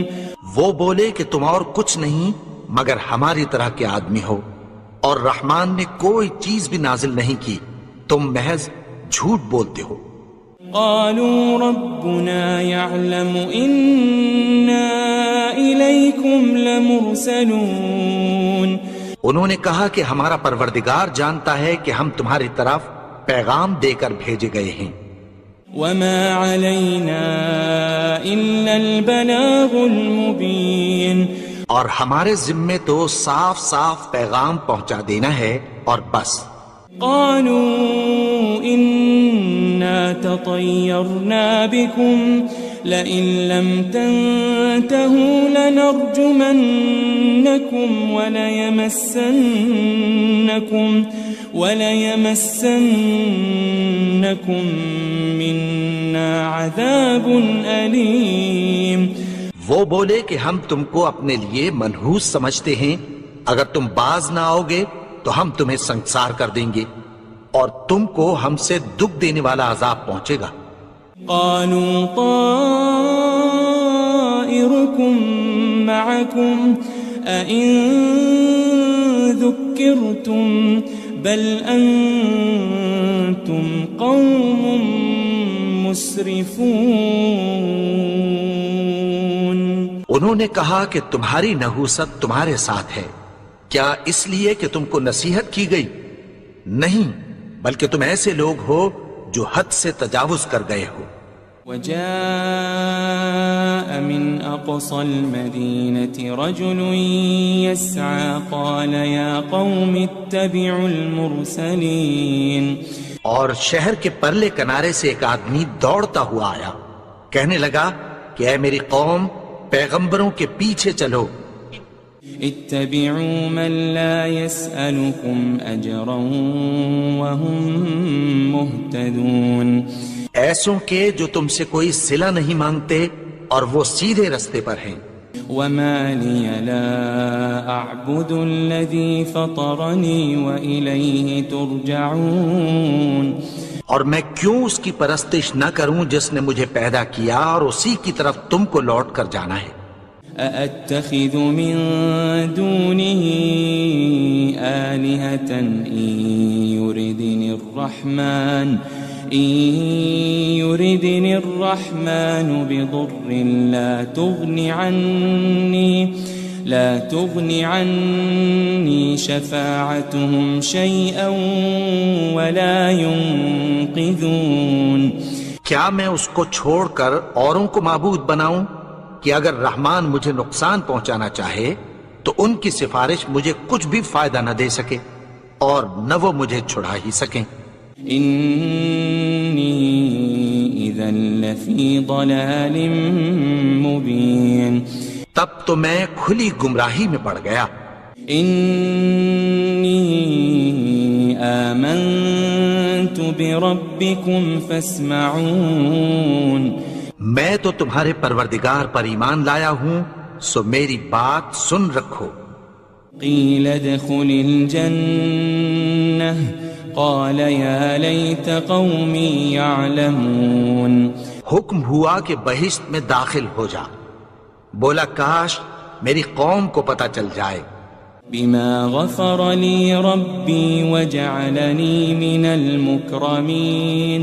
وہ بولے کہ تم اور کچھ نہیں مگر ہماری طرح کے آدمی ہو، اور رحمان نے کوئی چیز بھی نازل نہیں کی، تم محض جھوٹ بولتے ہو۔ قالوا ربنا يعلم إنا إليكم لمرسلون، انہوں نے کہا کہ ہمارا پروردگار جانتا ہے کہ ہم تمہاری طرف پیغام دے کر بھیجے گئے ہیں۔ وما علينا إلا البلاغ المبين، اور ہمارے ذمے تو صاف صاف پیغام پہنچا دینا ہے اور بس۔ قالوا إنا تطيرنا بكم لئن لم تنتهوا لنرجمنكم وليمسنكم منا عذاب أليم. وہ بولے کہ ہم تم کو اپنے لیے منحوس سمجھتے ہیں، اگر تم باز نہ آؤ گے تو ہم تمہیں سنسار کر دیں گے اور تم کو ہم سے دکھ دینے والا عذاب پہنچے گا. قالوا طائركم معكم أئن ذكرتم بل أنتم قوم مسرفون. انہوں نے کہا کہ تمہاری نحوست تمہارے ساتھ ہے، کیا اس لیے کہ تم کو نصیحت کی گئی؟ نہیں، بلکہ تم ایسے لوگ ہو جو حد سے تجاوز کر گئے ہو. وجاء من أقصى المدينة رجل يسعى قال يا قوم اتبعوا المرسلين. اور شہر کے پرلے کنارے سے ایک آدمی دوڑتا ہوا آیا، کہنے لگا کہ اے میری قوم، پیغمبروں کے پیچھے چلو. اتبعوا من لا يسألكم أجرا وهم مهتدون. ایسوں کے جو تم سے کوئی صلہ نہیں مانگتے اور وہ سیدھے رستے پر ہیں. وما لي لا أعبد الذي فطرني وإليه ترجعون. اور میں کیوں اس کی پرستش نہ کروں جس نے مجھے پیدا کیا اور اسی کی طرف تم کو لوٹ کر جانا ہے. أأتخذ من دونه آلهة إن يردني الرحمن بضر لا تغن عني شفاعتهم شيئا ولا ينقذون. کیا میں اس کو چھوڑ کر اوروں کو معبود بناؤں کہ اگر رحمان مجھے نقصان پہنچانا چاہے تو ان کی سفارش مجھے کچھ بھی فائدہ نہ دے سکے اور نہ وہ مجھے چھڑا ہی سکیں. إني إذا لفي ضلال مبين. تب تو میں کھلی گمراہی میں پڑ گیا. إني آمنت بربكم فاسمعون. میں تو تمہارے پروردگار پر ایمان لایا ہوں، سو میری بات سن رکھو. قيل ادخل الجنة قال يا ليت قومي يعلمون. حکم ہوا کہ بہشت میں داخل ہو جا. بولا کاش میری قوم کو پتہ چل جائے. بما غفر لي ربي وجعلني من المكرمين.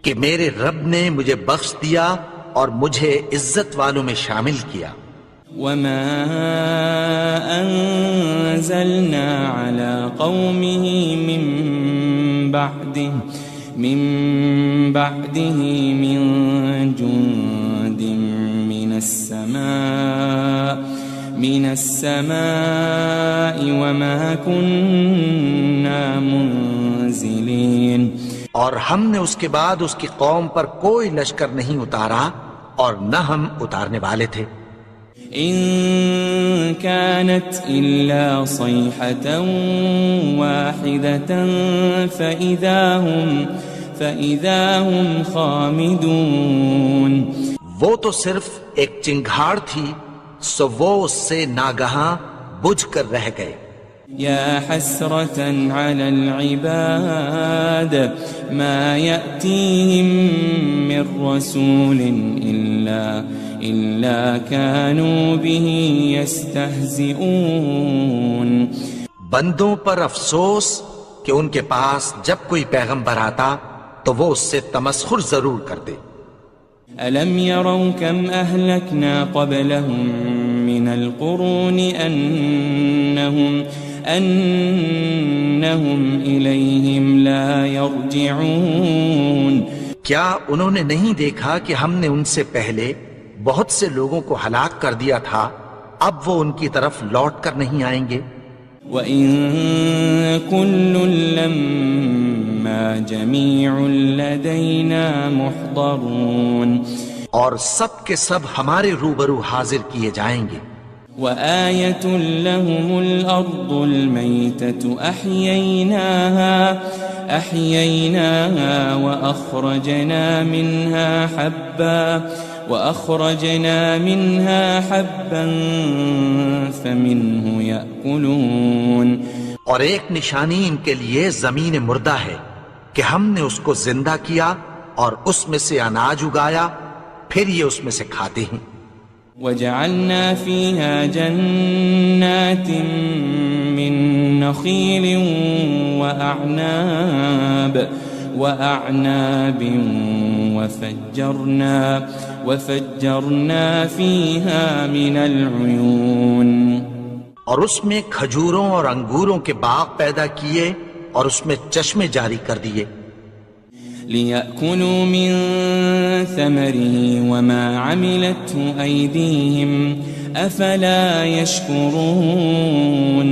کہ میرے رب نے مجھے بخش دیا اور مجھے عزت والوں میں شامل کیا. وما أنزلنا على قومه من بعده من جند من السماء وما كنا منزلين. اور ہم نے اس کے بعد اس کی قوم پر کوئی لشکر نہیں اتارا اور نہ ہم اتارنے والے تھے. إن كانت إلا صيحة واحدة فإذا هم خامدون. وہ تو صرف ایک چنگھاڑ تھی، سو وہ اس سے ناگہاں بجھ کر رہ گئے. يا حسرة على العباد ما يأتيهم من رسول إلا كانوا به يستهزئون. بندوں پر افسوس کہ ان کے پاس جب کوئی پیغمبر آتا تو وہ اس سے تمسخر ضرور کرتے. ألم يروا كم أهلكنا قبلهم من القرون أنهم إليهم لا يرجعون. کیا انہوں نے نہیں دیکھا کہ ہم نے ان سے پہلے بہت سے لوگوں کو ہلاک کر دیا تھا، اب وہ ان کی طرف لوٹ کر نہیں آئیں گے. وَإِن كُلٌّ لَمَّا جَمِيعٌ لَدَيْنَا مُحْضَرُونَ. اور سب کے سب ہمارے روبرو حاضر کیے جائیں گے. وآية لهم الأرض الميتة أحييناها وأخرجنا منها حبا فمنه يأكلون. اور ایک نشانی ان کے لیے زمین مردہ ہے کہ ہم نے اس کو زندہ کیا اور اس میں سے اناج اگایا، پھر یہ اس میں سے کھاتے ہیں. وجعلنا فيها جنات من نخيل وأعناب وفجرنا فيها من العيون. اور اس میں کھجوروں اور انگوروں کے باغ پیدا کیے اور اس میں چشمے جاری کر دیے. لِيَأْكُلُوا مِن ثَمَرِهِ وَمَا عَمِلَتْهُ أَيْدِيهِمْ أَفَلَا يَشْكُرُونَ.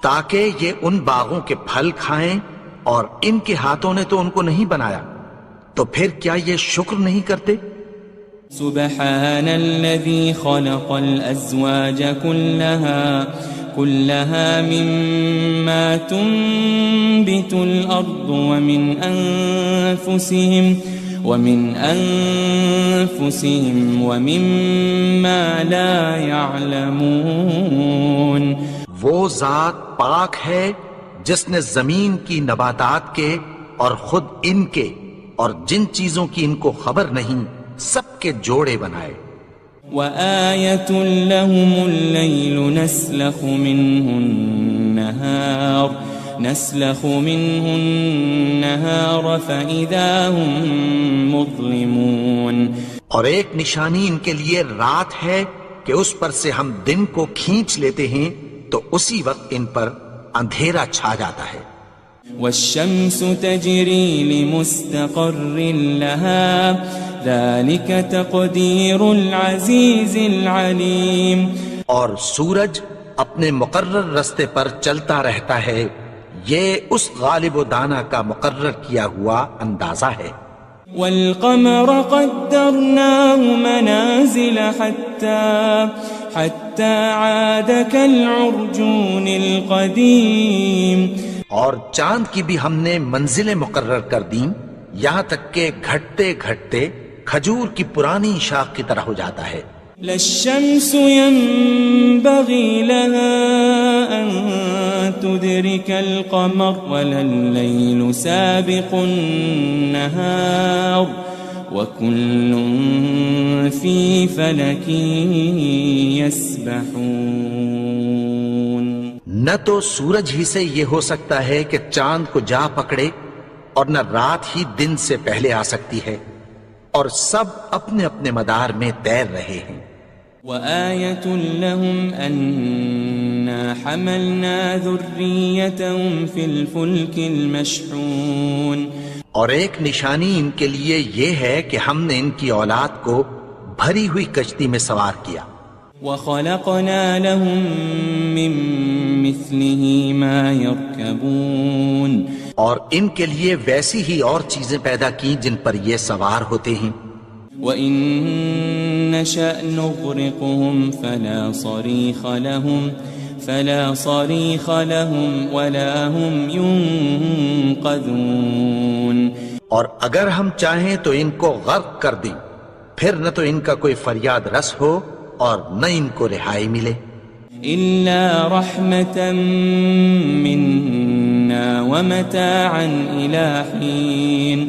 تاکہ یہ ان باغوں کے پھل کھائیں اور ان کے ہاتھوں نے تو ان کو نہیں بنایا، تو پھر کیا یہ شکر نہیں کرتے؟ سبحان الذي خلق الأزواج كلها مما تنبت الأرض ومن أنفسهم ومما لا يعلمون. وہ ذات پاک ہے جس نے زمین کی نباتات کے اور خود ان کے اور جن چیزوں کی ان کو خبر نہیں سب کے جوڑے بنائے. وآية لهم الليل نسلخ منه النهار فإذا هم مظلمون. اور ایک نشانی ان کے لیے رات ہے کہ اس پر سے ہم دن کو کھینچ لیتے ہیں تو اسی وقت ان پر اندھیرا چھا جاتا ہے. والشمس تجري لمستقر لها ذلك تقدير العزيز العليم. اور سورج اپنے مقرر رستے پر چلتا رہتا ہے، یہ اس غالب و دانا کا مقرر کیا ہوا اندازہ ہے. والقمر قدرناه منازل حتى عاد كالعرجون القديم. اور چاند کی بھی ہم نے منزلیں مقرر کر دیں یہاں تک کہ گھٹتے گھٹتے کھجور کی پرانی شاخ کی طرح ہو جاتا ہے. للشمس ينبغي لها أن تدرك القمر ولا الليل سابق النهار وكل في فلك يسبحون. نہ تو سورج ہی سے یہ ہو سکتا ہے کہ چاند کو جا پکڑے اور نہ رات ہی دن سے پہلے آ سکتی ہے، اور سب اپنے اپنے مدار میں تیر رہے ہیں. وآية لهم أنا حملنا ذريتهم في الفلك المشحون. اور ایک نشانی ان کے لیے یہ ہے کہ ہم نے ان کی اولاد کو بھری ہوئی کشتی میں سوار کیا. وخلقنا لهم من مثله ما يركبون. اور ان کے لیے ویسی ہی اور چیزیں پیدا کی جن پر یہ سوار ہوتے ہیں. وَإِن نَّشَأْ نُغْرِقْهُمْ فَلَا صَرِيخَ لَهُمْ وَلَا هُمْ يُنقَذُونَ. اور اگر ہم چاہیں تو ان کو غرق کر دیں، پھر نہ تو ان کا کوئی فریاد رس ہو اور نہ ان کو رہائی ملے. إِلَّا رَحْمَةً مِّنَّا وَمَتَاعًا إِلَى حِينٍ.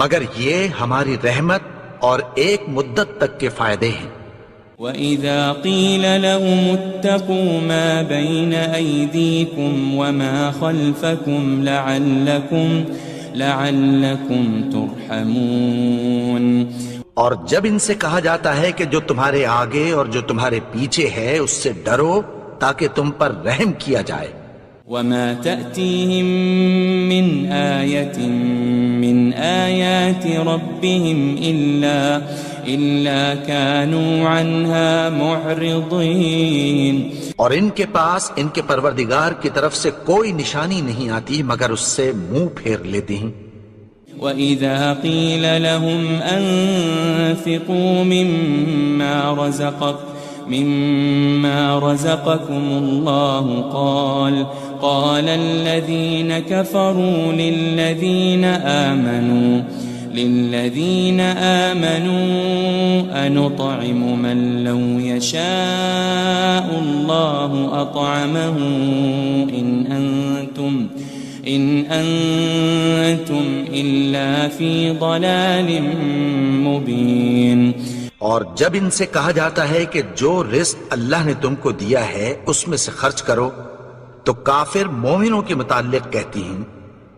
مگر یہ ہماری رحمت اور ایک مدت تک کے فائدے ہیں. وَإِذَا قِيلَ لَهُمُ اتَّقُوا مَا بَيْنَ أَيْدِيكُمْ وَمَا خَلْفَكُمْ لَعَلَّكُمْ تُرْحَمُونَ. اور جب ان سے کہا جاتا ہے کہ جو تمہارے آگے اور جو تمہارے پیچھے ہے اس سے ڈرو تاکہ تم پر رحم کیا جائے. وَمَا تَأْتِيهِم مِّنْ آيَةٍ مِّنْ آيَاتِ رَبِّهِمْ إِلَّا كَانُوا عَنْهَا مُعْرِضِينَ. اور ان کے پاس ان کے پروردگار کی طرف سے کوئی نشانی نہیں آتی مگر اس سے منہ پھیر لیتے ہیں. وَإِذَا قِيلَ لَهُمْ أَنفِقُوا مِمَّا رَزَقَكُمُ اللَّهُ قَالَ الَّذِينَ كَفَرُوا لِلَّذِينَ آمَنُوا أَنُطْعِمُ مَن لَّوْ يَشَاءُ اللَّهُ أَطْعَمَهُ إِنْ أَنْتُمْ إِلَّا فِي ضَلَالٍ مُبِينٍ۔ اور جب ان سے کہا جاتا ہے کہ جو رزق اللہ نے تم کو دیا ہے اس میں سے خرچ کرو، تو کافر مومنوں کے متعلق کہتی ہیں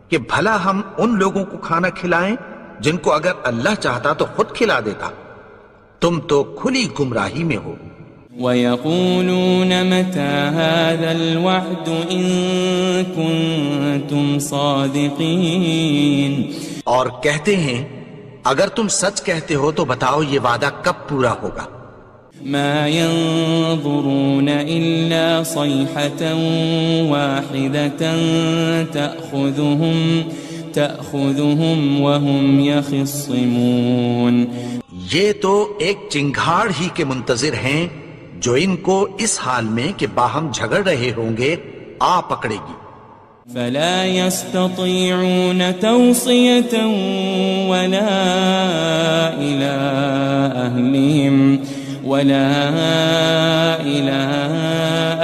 کہ بھلا ہم ان لوگوں کو کھانا کھلائیں جن کو اگر اللہ چاہتا تو خود کھلا دیتا، تم تو کھلی گمراہی میں ہو۔ وَيَقُولُونَ مَتَى هَذَا الْوَعْدُ إِن كُنتُمْ صَادِقِينَ، اور کہتے ہیں اگر تم سچ کہتے ہو تو بتاؤ یہ وعدہ کب پورا ہوگا۔ مَا يَنظُرُونَ إِلَّا صَيْحَةً وَاحِدَةً تَأْخُذُهُمْ وَهُمْ يَخِصِّمُونَ، یہ تو ایک چنگھاڑ ہی کے منتظر ہیں جو ان کو اس حال میں کہ باہم جھگڑ رہے ہوں گے آ پکڑے گی۔ فَلَا يَسْتَطِيعُونَ تَوْصِيَةً وَلَا إِلَىٰ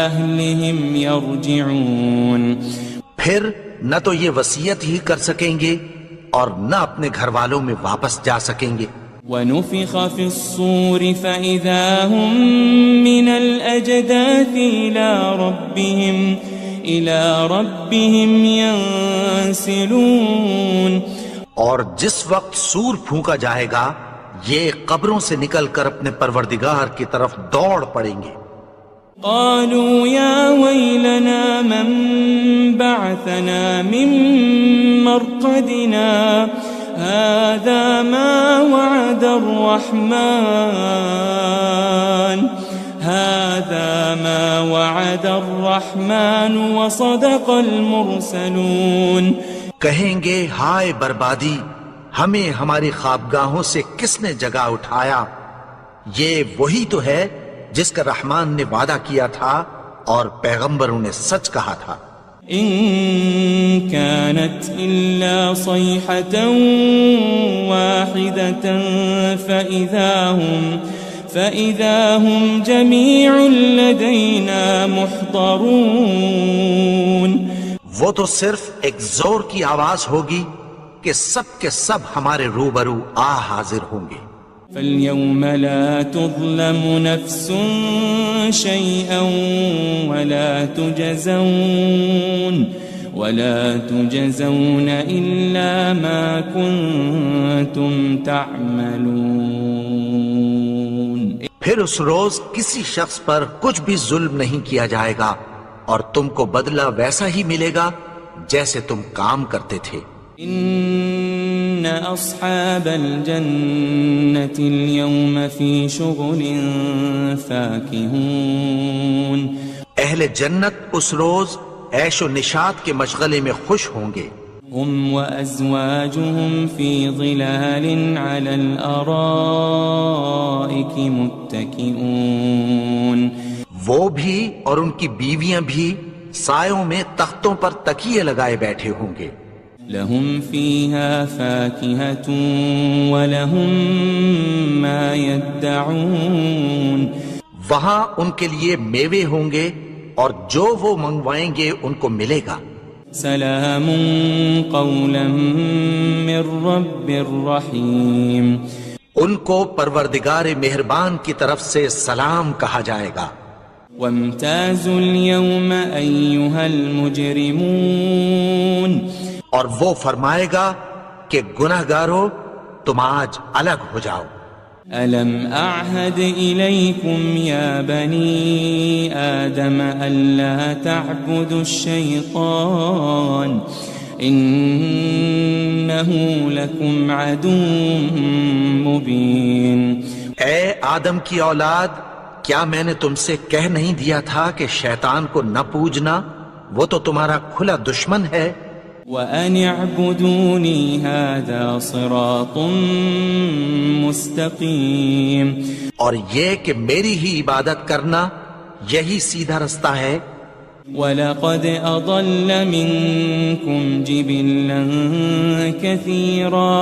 أَهْلِهِمْ يَرْجِعُونَ، پھر نہ تو یہ وصیت ہی کر سکیں گے اور نہ اپنے گھر والوں میں واپس جا سکیں گے۔ وَنُفِخَ فِي الصُّورِ فَإِذَا هُم مِّنَ الْأَجْدَاثِ إِلَىٰ رَبِّهِمْ يَنسِلُونَ، اور جس وقت سور پھونکا جائے گا یہ قبروں سے نکل کر اپنے پروردگار کی طرف دوڑ پڑیں گے۔ قالوا يا ويلنا من بعثنا من مرقدنا هذا ما وعد الرحمن وصدق المرسلون، کہیں گے ہائے بربادی، ہمیں ہماری خوابگاہوں سے کس نے جگا اٹھایا، یہ وہی تو ہے جس کا رحمان نے وعدہ کیا تھا اور پیغمبروں نے سچ کہا تھا۔ إن كانت إلا صيحة واحدة فإذا هم جميع لدينا محضرون، وہ تو صرف ایک زور کی آواز ہوگی کہ سب کے سب ہمارے روبرو آ حاضر ہوں گے۔ فَالْيَوْمَ لَا تُظْلَمُ نَفْسٌ شَيْئًا وَلَا تُجَزَوْنَ إِلَّا مَا كُنتُمْ تَعْمَلُونَ، پھر اس روز کسی شخص پر کچھ بھی ظلم نہیں کیا جائے گا اور تم کو بدلہ ویسا ہی ملے گا جیسے تم کام کرتے تھے۔ إن أصحاب الجنة اليوم في شغل فاكهون، اہل جنت اس روز عیش و نشاط کے مشغلے میں خوش ہوں گے۔ هم وأزواجهم في ظلال على الأرائك متكئون، وہ بھی اور ان کی بیویاں بھی سایوں میں تختوں پر تکیے لگائے بیٹھے ہوں گے۔ لهم فيها فاكهة ولهم ما يدعون، وہاں ان کے لیے میوے ہوں گے اور جو وہ منگوائیں گے ان کو ملے گا۔ سلام قولا من رب الرحیم، ان کو پروردگار مہربان کی طرف سے سلام کہا جائے گا۔ وامتازوا اليوم أيها المجرمون، اور وہ فرمائے گا کہ گناہگارو تم آج الگ ہو جاؤ۔ ألم أعهد إليكم يا بني آدم ألا تعبدوا الشيطان إنه لكم عدو مبين، اے آدم کی اولاد، کیا میں نے تم سے کہہ نہیں دیا تھا کہ شیطان کو نہ پوجنا، وہ تو تمہارا کھلا دشمن ہے۔ وَأَنِ اعْبُدُونِي هَذَا صِرَاطٌ مُسْتَقِيم، اور یہ کہ میری ہی عبادت کرنا یہی سیدھا رستہ ہے۔ وَلَقَدْ أَضَلَّ مِنْكُمْ جِبِلًّا كَثِيرًا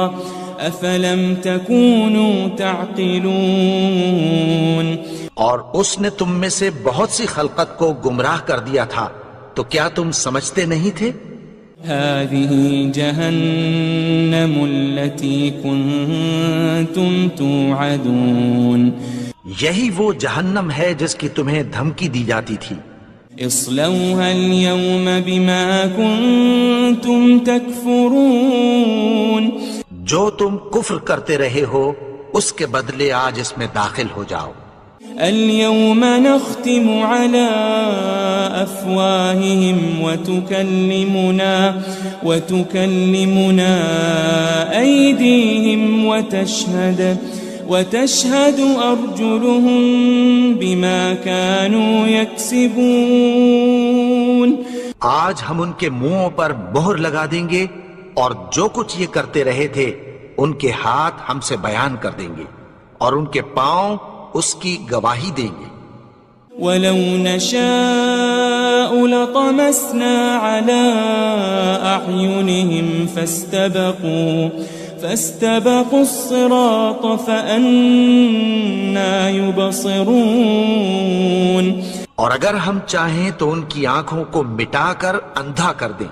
أَفَلَمْ تَكُونُوا تَعْقِلُونَ، اور اس نے تم میں سے بہت سی خلقت کو گمراہ کر دیا تھا، تو کیا تم سمجھتے نہیں تھے؟ هذه جهنم التي كنتم توعدون، یہی وہ جہنم ہے جس کی تمہیں دھمکی دی جاتی تھی۔ اصلوها اليوم بما كنتم تكفرون، جو تم کفر کرتے رہے ہو اس کے بدلے آج اس میں داخل ہو جاؤ۔ اليوم نختم على أفواههم وتكلمنا أيديهم وتشهد أرجلهم بما كانوا يكسبون، آج ہم ان کے منہوں پر مہر لگا دیں گے، اور جو کچھ یہ کرتے رہے تھے ان کے ہاتھ ہم سے بیان کر دیں گے، اور ان کے پاؤں اس کی گواہی دیں گے۔ وَلَوْ نَشَاءُ لَطَمَسْنَا عَلَىٰ أَعْيُنِهِمْ فَاسْتَبَقُوا الصِّرَاطَ فَأَنَّىٰ يُبْصِرُونَ، اور اگر ہم چاہیں تو ان کی آنکھوں کو مٹا کر اندھا کر دیں،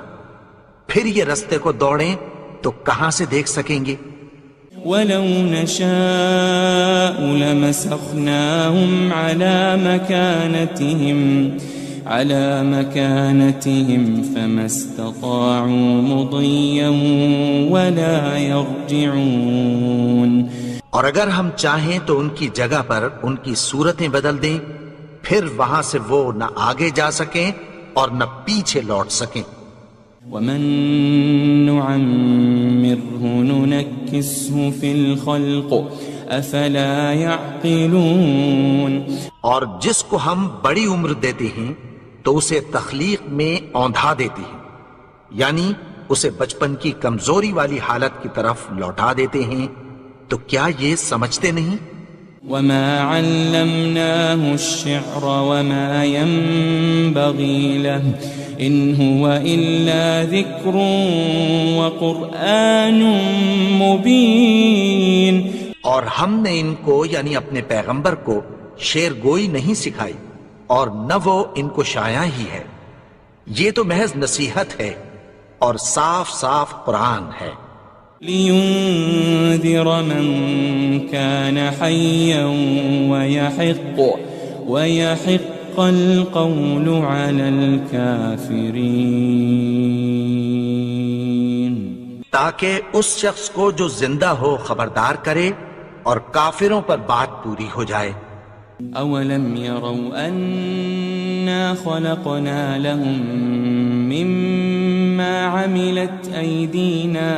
پھر یہ رستے کو دوڑیں تو کہاں سے دیکھ سکیں گے؟ وَلَوْ نَشَاءُ لَمَسَخْنَاهُمْ عَلَىٰ مَكَانَتِهِمْ فَمَا اسْتَطَاعُوا مُضِيًّا وَلَا يَرْجِعُونَ، اور اگر ہم چاہیں تو ان کی جگہ پر ان کی صورتیں بدل دیں، پھر وہاں سے وہ نہ آگے جا سکیں اور نہ پیچھے لوٹ سکیں۔ وَمَن نُعَمِّرْهُ نُنَكِّسْهُ فِي الْخَلْقِ أَفَلَا يَعْقِلُونَ، اور جس کو ہم بڑی عمر دیتے ہیں تو اسے تخلیق میں اوندھا دیتے ہیں، یعنی اسے بچپن کی کمزوری والی حالت کی طرف لوٹا دیتے ہیں، تو کیا یہ سمجھتے نہیں؟ وَمَا عَلَّمْنَاهُ الشِّعْرَ وَمَا يَنبَغِي لَهُ إِنْ هُوَ إِلَّا ذِكْرٌ وَقُرْآنٌ مُبِينٌ، اور ہم نے ان کو یعنی اپنے پیغمبر کو شعر گوئی نہیں سکھائی، اور نہ وہ ان کو شایع ہی ہے، یہ تو محض نصیحت ہے اور صاف صاف قرآن ہے۔ لِيُنذِرَ مَن كَانَ حَيًّا وَيَحِقَّ الْقَوْلُ عَلَى الْكَافِرِينَ، تاکہ اس شخص کو جو زندہ ہو خبردار کرے اور کافروں پر بات پوری ہو جائے۔ أَوَلَمْ يَرَوْا أَنَّا خَلَقْنَا لَهُم مِّمَّا عَمِلَتْ أَيْدِينَا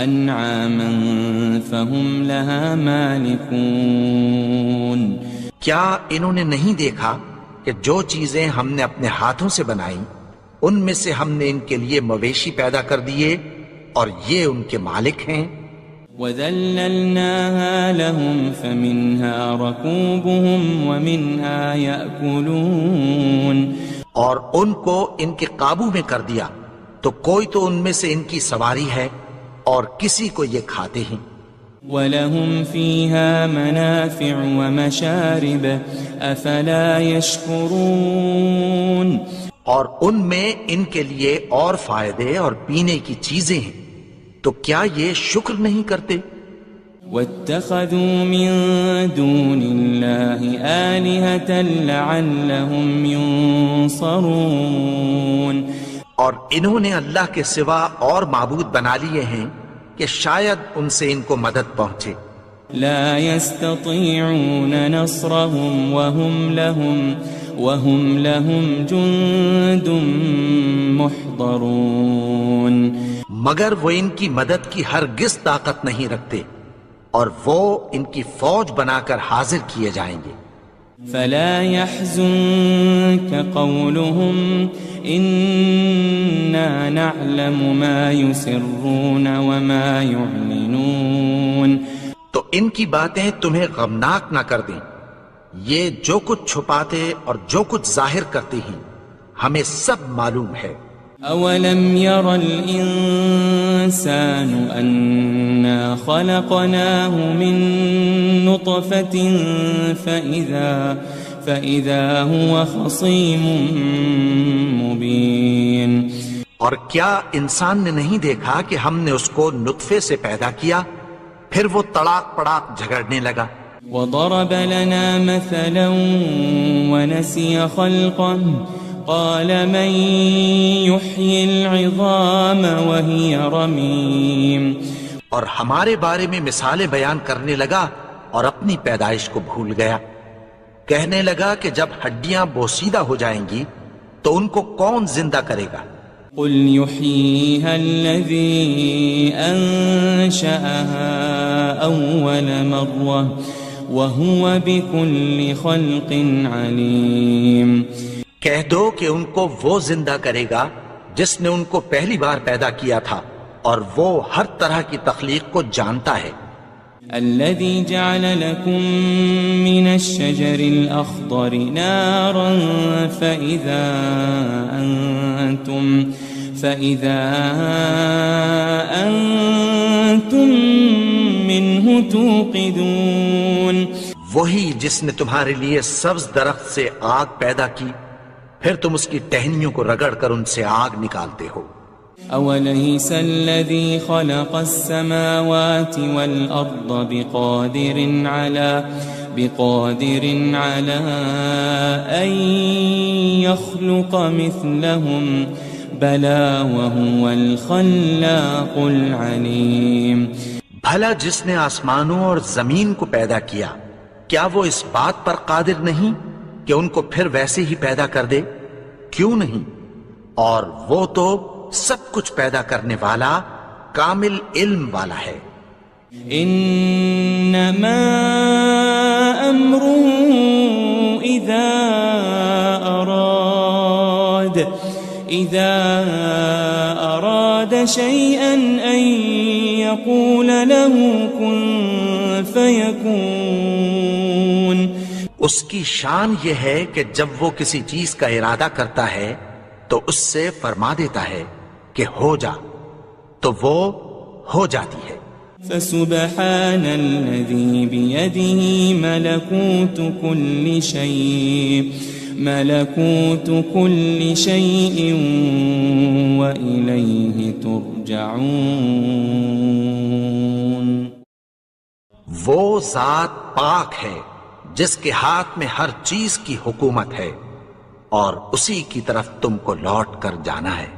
أَنْعَامًا فَهُمْ لَهَا مَالِكُونَ، کیا انہوں نے نہیں دیکھا کہ جو چیزیں ہم نے اپنے ہاتھوں سے بنائیں ان میں سے ہم نے ان کے لیے مویشی پیدا کر دیے اور یہ ان کے مالک ہیں۔ وَذَلَّلْنَاهَا لَهُمْ فَمِنْهَا رَكُوبُهُمْ وَمِنْهَا يَأْكُلُونَ، اور ان کو ان کے قابو میں کر دیا، تو کوئی تو ان میں سے ان کی سواری ہے اور کسی کو یہ کھاتے ہیں۔ وَلَهُمْ فِيهَا مَنَافِعُ وَمَشَارِبُ أَفَلَا يَشْكُرُونَ، اور ان میں ان کے لیے اور فائدے اور پینے کی چیزیں ہیں، تو کیا یہ شکر نہیں کرتے؟ وَاتَّخَذُوا مِن دُونِ اللَّهِ آلِهَةً لَعَلَّهُمْ يُنصَرُونَ، اور انہوں نے اللہ کے سوا اور معبود بنا لیے ہیں کہ شاید ان سے ان کو مدد پہنچے۔ لا يستطيعون نصرهم وهم لهم جند محضرون، مگر وہ ان کی مدد کی ہرگز طاقت نہیں رکھتے، اور وہ ان کی فوج بنا کر حاضر کیے جائیں گے۔ فلا يحزنك قولهم إنا نعلم ما يسرون وما يعلنون. تو ان کی باتیں تمہیں غمناک نہ کر دیں. یہ جو کچھ چھپاتے اور جو کچھ ظاہر کرتے ہیں ہمیں سب معلوم ہے. أولم ير الإنسان أنا خلقناه من نطفة فإذا هو خصيم مبين. اور کیا انسان نے نہیں دیکھا کہ ہم نے اس کو نطفے سے پیدا کیا پھر وہ تڑاک پڑاک جھگڑنے لگا. وضرب لنا مثلا ونسي خلقه قال من يحيي العظام وهي رميم. اور ہمارے بارے میں مثالیں بیان کرنے لگا اور اپنی پیدائش کو بھول گیا. کہنے لگا کہ جب ہڈیاں بوسیدہ ہو جائیں گی تو ان کو کون زندہ کرے گا؟ قل يحييها الذي أنشأها أول مرة وهو بكل خلق عليم. کہہ دو کہ ان کو وہ زندہ کرے گا جس نے ان کو پہلی بار پیدا کیا تھا اور وہ ہر طرح کی تخلیق کو جانتا ہے. الذي جعل لكم من الشجر الأخضر نارا فإذا أنتم منه توقدون. وہی جس نے تمہارے لیے سبز درخت سے آگ پیدا کی پھر تم اس کی ٹہنیوں کو رگڑ کر ان سے آگ نکالتے ہو. أوليس الذي خلق السماوات والأرض بقادر على أن يخلق مثلهم بلى وهو الخلاق العليم. بھلا جس نے آسمانوں اور زمین کو پیدا کیا کیا وہ اس بات پر قادر نہیں کہ ان کو پھر ویسے ہی پیدا کر دے؟ کیوں نہیں؟ اور وہ تو سب کچھ پیدا کرنے والا کامل علم والا ہے. انما امره اذا اراد شيئا ان يقول له كن فيكون. اس کی شان یہ ہے کہ جب وہ کسی چیز کا ارادہ کرتا ہے تو اس سے فرما دیتا ہے کہ ہو جا تو وہ ہو جاتی ہے. فسبحان الذي بيده ملكوت كل شيء وإليه ترجعون. وہ ذات پاک ہے جس کے ہاتھ میں ہر چیز کی حکومت ہے اور اسی کی طرف تم کو لوٹ کر جانا ہے.